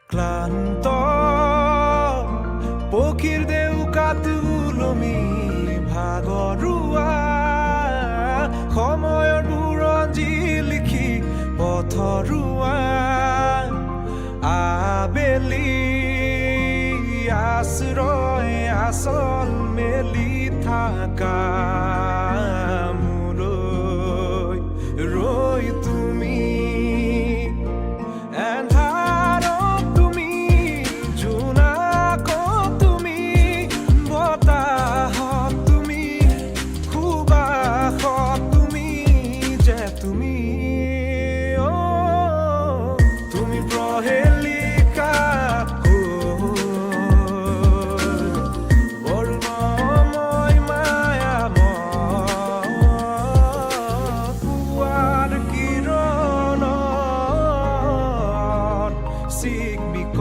ক্লান্ত পক্ষীৰ দেউকাত ওলমি ভাগৰুৱা সময়ৰ বুৰঞ্জী লিখি পথৰুৱা আবেলি আশ্ৰয় আচল মেলি থাকা মোলৈ ৰৈ তুমি এন্ধাৰত তুমি জোনাকত তুমি বতাহত তুমি সুবাসত তুমি যে তুমি তুমি প্ৰহেলিকা বৰুণময় মায়াময় পুৱাৰ কিৰণত চিকমিক